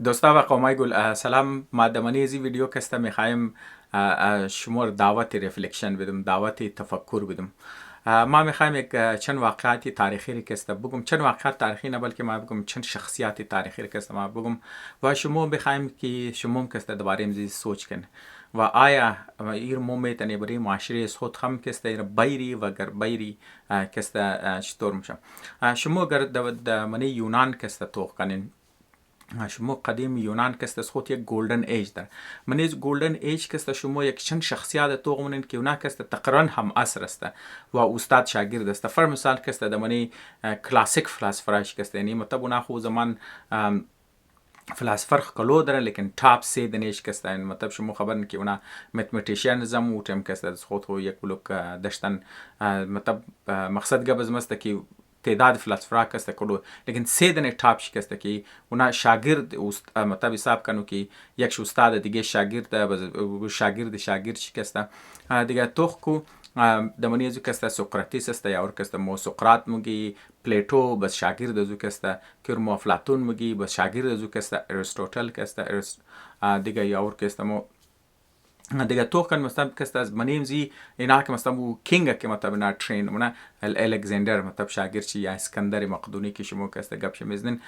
دوستا و قومای گل سلام. ما دمنیزی ویدیو کسته میخوایم شمار دعوت رفلکشن بدم، دعوت تفکر بدم. ما میخوایم یک چند واقعاتی تاریخی رو کسته بگم، چند واقعات تاریخی نه بلکه ما بگم چند شخصیت تاریخی رو کسته ما بگم و شما بخوایم که شما کسته دوباره امزی سوچ کن و آیا ایر مو میتونه برای معاشره خود هم کسته ایر بیری و گر بیری کسته چطور میشه. شما گر منی یونان کسته توق کنین، شما قدیم یونان کست خود یک گلدن ایج در من از گلدن ایج کست شما یک چند شخصیت تو منن که اونا کست تقریبا هم عصر است و استاد شاگرد است. فر مثال کست دمنی کلاسیک فلسفراش کست، یعنی مطلب اونا خو زمان فلسفر کلو داره لیکن تاپ سی دنیش کسته، این مطلب شما خبرن که اونا متمتیشین زم و تم کسته خود خو یک بلوک داشتن. مطلب مقصد گبز مست که تعداد فلسفه کسته کلو لیکن سه دنه تاپ کسته که اونا شاگرد مطلب حساب کنو که یک استاد دیگه شاگرد کسته دیگه توخ کو دمنی ازو کسته سقراطیس است یا اور کسته مو سقراط مگی، پلیتو بس شاگرد ازو کسته، کرمو افلاطون مگی بس شاگرد ازو کسته، ارسطوطل کسته دیگه یا اور کسته مو دیگه توخ کن مثلا کسته از منیم زی اینا که مثلا مو کینگ که مثلا نه ترین مونه الکساندر مطلب شاگرد چی یا اسکندر مقدونی که شما کسته گپ شمیزنین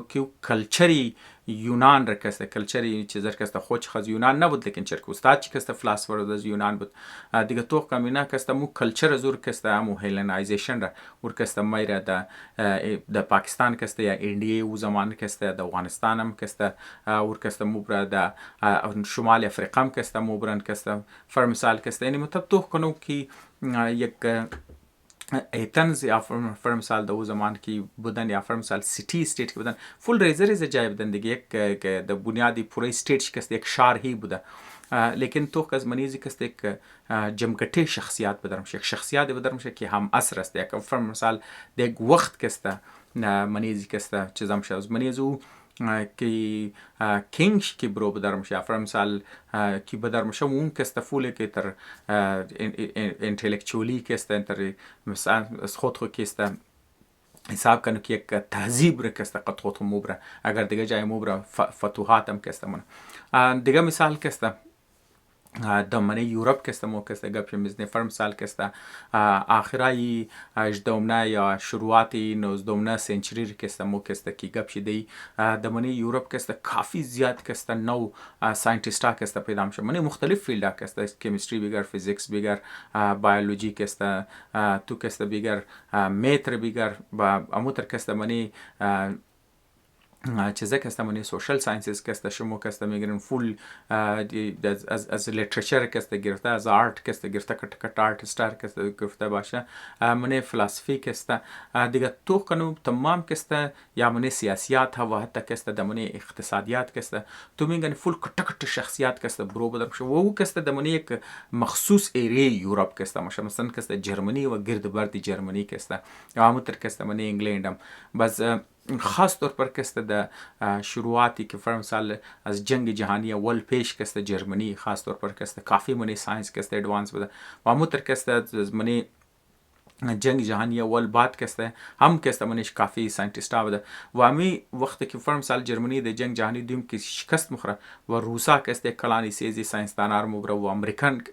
که کلچری یونان را کسته کلچری چیزر کسته خوش خز یونان نبود لیکن چرک استاد چی کسته فلسفر از یونان بود. دیگه توخ کم اینا کسته مو کلچر زور کسته مو هیلنایزیشن را ور کسته میره د پاکستان کسته یا انډیا او زمان کسته د افغانستان هم کسته ور کسته مو بر د شمال افریقا هم کسته مو برن کسته فر مثال کسته، یعنی مطلب توخ کنو که یک ایتنز یا فر مثال د او زمان کی بودن یا فر مثال سیتی استیت کی بودن فول ریزه جای بودن دیگه یک د بنیادی پوره استیت کست یک شهر هی بوده. لیکن تو از منیزی کست یک جمگټه شخصیت بدرمش، یک شخصیت بدرمش که هم عصر است، یک فر مثال د یک وخت کسته منیزی کسته چیزام شاز منیزو که کینگش کی برو بدرمش یا فر مثال کی بدرمش اون کسته فول که تر انتلیکچولی کسته تر مثلا از خود کسته حساب کنو که یک تهذیب را کسته قد خود موبره اگر دیگه جای موبره فتوحات هم کسته من دیگه مثال کسته دمنه یورپ کسته مو کسته گپ میزنه فر مثال کسته آخرای 18 یا شروعاتی 19 سنچری کسته مو کسته کی گپ شدی دمنه یورپ کسته کافی زیاد کسته نو ساینتیستا کسته پیدا میشه من مختلف فیلد کسته کیمستری بیگر فیزیکس بیگر بیولوژی کسته تو کسته بیگر میتر بیگر و اموتر کسته منی چیزا کسته منی سوشل ساینسز کسته شما کسته میگیرن فول از لیترچر کسته گرفته، از آرت کسته گرفته، کٹ آرتستار کسته گرفته باشه منی فلسفی کسته دیگه تو کنو تمام کسته یا منی سیاسیات ها و حتی کسته دمنی اقتصادیات کسته تو میگن فول کٹ شخصیت کسته برو بدر شو و کسته دمنی یک مخصوص ایری یورپ کسته مشه مثلا کسته جرمنی و گرد بردی جرمنی کسته یا همونطور کسته منی انگلندم بس خاص طور پر کسته د شروعاتی که فر مثال از جنگ جهانی اول پیش کسته جرمنی خاص طور پر کسته کافی منی ساینس کسته ادوانس بده و همونطور کسته از منی جنگ جهانی اول بعد کسته هم کسته منش کافی ساینتیستا بوده و امی وقتی که فر مثال جرمنی د جنگ جهانی دوم که شکست مخوره و روسا کسته کلانی سیزی ساینسدانار مبره و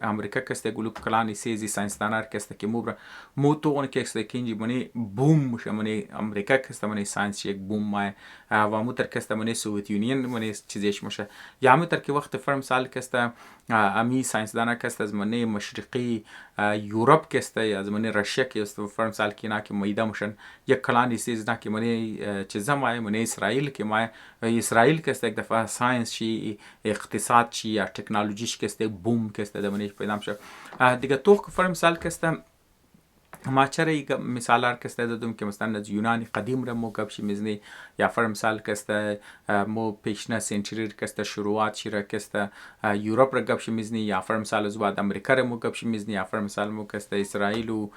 امریکا کسته گلو کلانی سیزی ساینسدانار کسته که مبره مو تو اون کسته کینجی منی بوم مشه منی امریکا کسته منی ساینس یک بوم مای و مو تر کسته منی سوویت یونین منی چیزیش مشه یا مو تر که وقت فر مثال کسته امی ساینسدانا کسته از منی مشرقی یورپ کسته از منی رشیا است فر مثال که اینا که میده مشن یک کلانی سیز نه که منی چیزا مای منی اسرائیل که مای اسرائیل کسته یک دفعه ساینس چی اقتصاد چی یا تکنولوژیش کسته بوم کسته د منی پیدا مشه دیگه تو فر مثال کسته ما چرا مثال کسته دادم که مثلا از یونان قدیم را مو گپ میزنی یا فر مثال کسته مو پیشنا سنچری کسته شروعات شیره کسته یورپ را گپ میزنی یا فر مثال از بعد امریکا را مو گپ میزنی یا فر مثال مو کسته اسرائیل و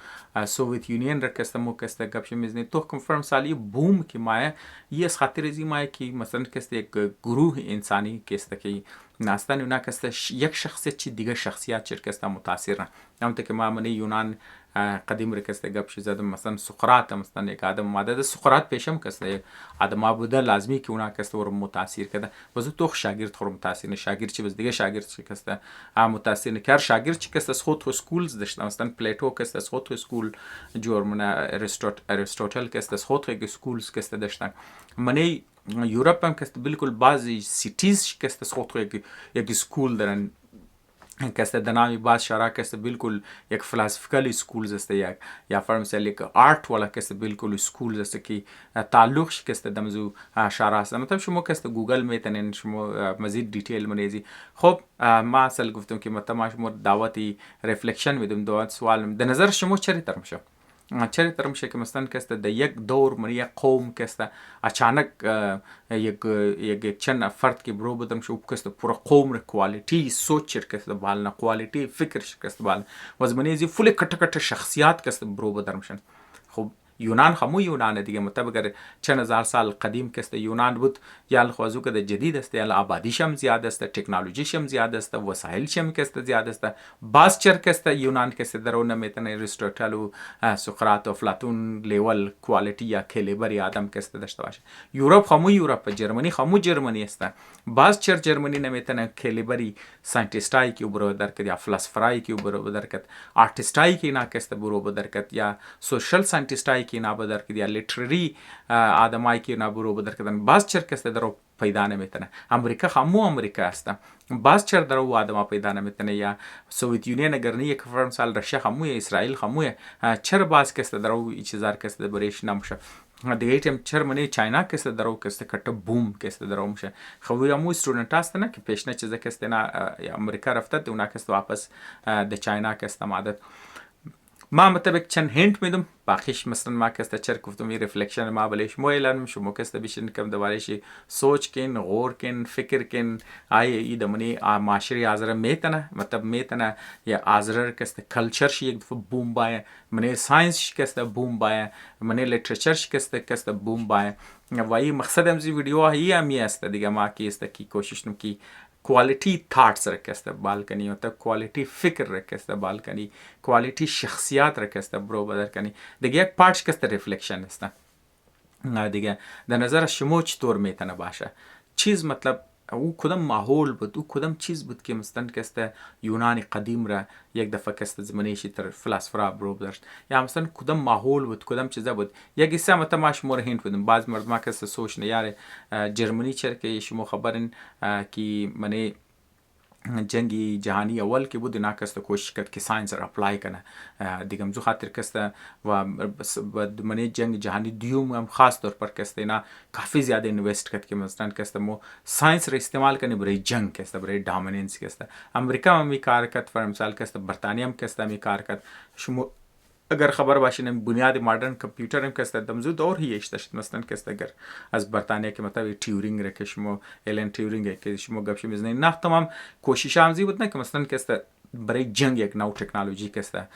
سوویت یونین را کسته مو کسته گپ میزنی تو کوم فر مثال یه بوم که ما یه از خاطر زی ما که مثلا کسته یک گروه انسانی کسته که نستن اونا کسته یک شخصیت چی دیگه شخصیت چی کسته متاثر نه. همونطور که ما منی یونان قدیم رو کسته گپ شو زدم، مثلا سقراط مثلا یک آدم ماده سقراط پیشم کسته آدم بوده لازمی که اونا کسته رو متاثر کرده. واسه تو شاگرد خور متاثر نه، شاگرد چی بس دیگه شاگرد چی کسته متاثر نه. کار شاگرد چی کسته خود تو اسکولز داشته، مثلا پلیتو کسته خود تو اسکول جور من ارسطوطل کسته خود تو اسکولز کسته داشتن. منی یورپ هم که بالکل بعضی سیتیز که خود یک اسکول دارن که در نامی بعض شهرها که بالکل یک فلسفیکال اسکولز است، یا فرض مثال یک آرت والا که بالکل اسکولز است که تعلقش که دمزو شهرها است. مثلا شما که گوگل میتونین شما مزید دیتیل منیزی. خب ما اصل گفتم که مثلا شما دعوتی رفلکشن میدم، دعوت سوال در نظر شما چری تر میشه؟ چری تر میشه که مثلا کسته در یک دور من یک قوم کسته اچانک یک چند فرد که برو بدم شو کسته پورا قوم رو کوالیتی سوچ کسته بالنا، کوالیتی فکر کسته بالنا، وزمنیزی فول کٹ کٹ شخصیت کسته برو بدم شن. خب یونان همو یونان دیگه، مطابق چند هزار سال قدیم کسته یونان بود، یا خوازو که جدید است، یا آبادیش هم زیاد است، تکنولوژیش هم زیاد است، وسایلش هم کسته زیاد است. باز چر کسته یونان کسته درونه میتونه ارسطوطل و سقراط و افلاطون لیول کوالیتی یا کلیبری آدم کسته داشته باشه. یوروپ همو یوروپ، جرمنی همو جرمنی است. باز چر جرمنی نمیتونه کلیبری ساینتیستایی که برو درکد، یا فلسفرایی که برو درکد، آرتیستایی که اینا کسته برو درکد، یا سوشل ساینتیستایی که اینا بدرکد، یا لیترری آدمایی که اینا برو بدرکدن. باز چر کسته درو پیدا نمیتونه. امریکا همو امریکا است، باز چر درو آدم پیدا نمیتونه. یا سوویت یونین اگر نه یک فرم سال رشیا هموی، اسرائیل هموی، چر باز کسته درو ای چیزار کسته بریش نمشه. دیگه تیم چر منی چاینا کسته درو کسته کٹ بوم کسته درو میشه. خوی همو استودنت هست نه که پیشنه چیزا کسته نه امریکا رفته اونا کسته واپس د چاینا کسته مادت. ما مطابق چند هنت میدم، باقیش مثلا ما کسته چر گفتم یه رفلکشن ما بلیش مویلن شما کسته بیشتر کم دوارهش سوچ کن، غور کن، فکر کن ای دمنی معاشری آزر میتونه، مطلب میتونه یا آزر کسته کلچرش یک دفعه بوم بایه، منی ساینس کسته بوم بایه، منی لیترچرش کسته بوم بایه. و این مقصد امزی ویدیو هایی همی است دیگه، ما کی است کی کوشش نم کی کوالیتی تاتس رکسته بالکنی، مطلب کوالیتی فکر رکسته بالکنی، کوالیتی شخصیت رکسته برو بدر کنی. دیگه یک پارچ کسته رفلکشن است دیگه. در نظر شما چطور میتونه باشه چیز؟ مطلب او کدام ماحول بود، او کدام چیز بود که مثلا کسته یونانی قدیم را یک دفعه کسته زمانیشی تر فلسفه برو داشت، یا مثلا کدام ماحول بود، کدام چیزا بود. یک قصه مثلا ما شما هنت بدم، بعض مردم کسته سوچ نیاره جرمنی چر که شما خبرن که منی جنگی جهانی اول که بود اینا کسته کوشش کرد که ساینس را اپلای کنه دیگه مزو خاطر کسته و منی جنگ جهانی دوم هم خاص طور پر کسته اینا کافی زیاده اینوست کرد که مثلا کسته مو ساینس را استعمال کنه برای جنگ کسته، برای دامیننس کسته. امریکا هم می کار کرد، فر مثال کسته برطانیه هم کسته می کار کرد. شما اگر خبر باشین بنیاد مدرن کامپیوتر هم کسته دمزو دور هیش داشت، مثلا کسته اگر از برطانیه که مثلا تیورینگ را که شما الن تیورینگ که شما گپش میزنین نه تمام کوشش همزی بود نه که مثلا کسته برای جنگ یک نو تکنولوژی کسته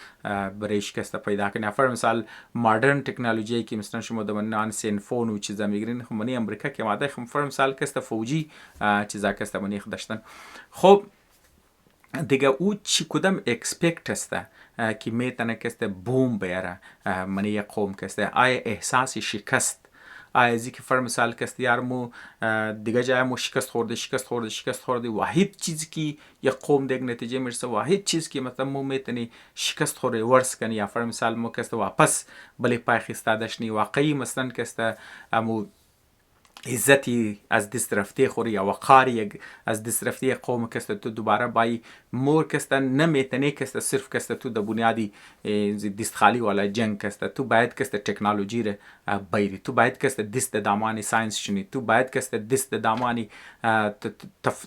برایش کسته پیدا کنه. فر مثال مدرن تکنولوژی که مثلا شما دمن سین فون و چیزا میگیرین، خب منی امریکا که ماده خم فر مثال کسته فوجی چیزا کسته منی داشتن. خب دیگه او چی کدام اکسپکت است که میتونه کسته بوم بیاره منی یک قوم کسته؟ آیا احساس شکست، آیا ازی که فر مثال کسته یارمو دیگه جای مو شکست خورده واحد چیزی که یک قوم دیگه نتیجه میرسه، واحد چیز که مثلا مو میتونی شکست خورده ورس کنی، یا فر مثال مو کسته واپس بلی پای خسته داشتنی واقعی مثلا کسته مو عزتی از دست رفته خوری یا وقاری از دست رفته قوم کسته تو دوباره بای مور کسته نمیتنی کسته صرف کسته تو د بنیادی دست خالی والا جنگ کسته تو باید کسته تکنولوژی ره بایری، تو باید کسته دست دامانی ساینس شنی، تو باید کسته دست دامانی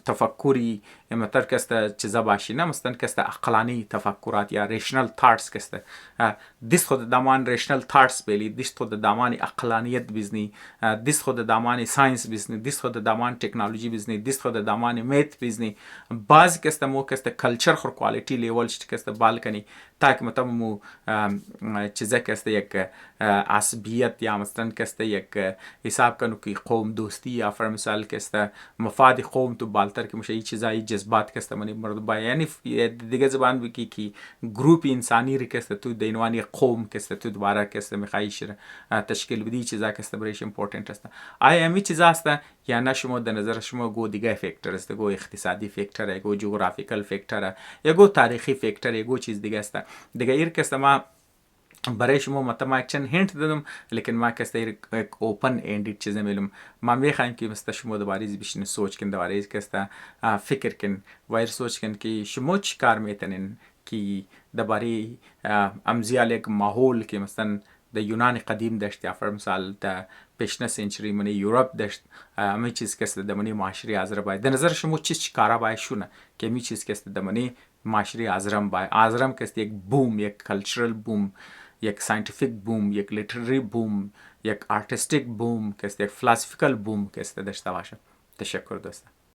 تفکری متر کسته چیزا باشی، نه مثلا کسته عقلانی تفکرات یا ریشنل تارس کسته دست خود دامان ریشنل تارس بیلی، دست خود دامانی عقلانیت بزنی، دست خود دامانی ساینس بزنی، دست خود دامان تکنولوژی بزنی، دست خود دامان میت بزنی. باز کسته مو کسته کلچر خور کوالیتی لیول شت کسته بالکنی تاکه مثلا مو چیزا کسته یک عصبیت یا مثلا کسته یک حساب کنو که قوم دوستی یا فر مثال کسته مفاد قوم تو بالتر که میشه این چیزایی جذبات که است منی مرد یعنی دیگه زبان بکی کی گروپ انسانی ری که است تو دینوانی قوم که است تو دوباره که است میخوایش تشکیل بدی چیزا که است برایش امپورتنت است. آیا می چیزا است یا نه شما در نظر شما گو دیگه فاکتور است، گو اقتصادی فاکتور، گو جغرافیکال فاکتور، یا گو تاریخی فاکتور، یا گو چیز دیگه است دیگه ایر که است ما برای شما ما یک چند هنت دادم لیکن ما کسی یک اوپن اندید چیز میلم ما میخوایم که مثلا شما دوباره بیشتر سوچ کن دوباره که است فکر کن و سوچ کن که شما چی کار میتونین که دوباره امزیال یک ماحول که مثلا در یونان قدیم داشت یا فرض مثال در پیشنه سنچری منی یورپ داشت همه چیز که است در منی معاشره ازر باید در نظر شما چی کارا باید شونه که می چیز که است در منی معاشره ازرم باید ازرم که است یک بوم، یک کلچرل بوم، یک ساینتیفیک بوم، یک لیترری بوم، یک آرتستیک بوم که است یک فلسفیکال بوم که است داشته باشه. تشکر دوستان.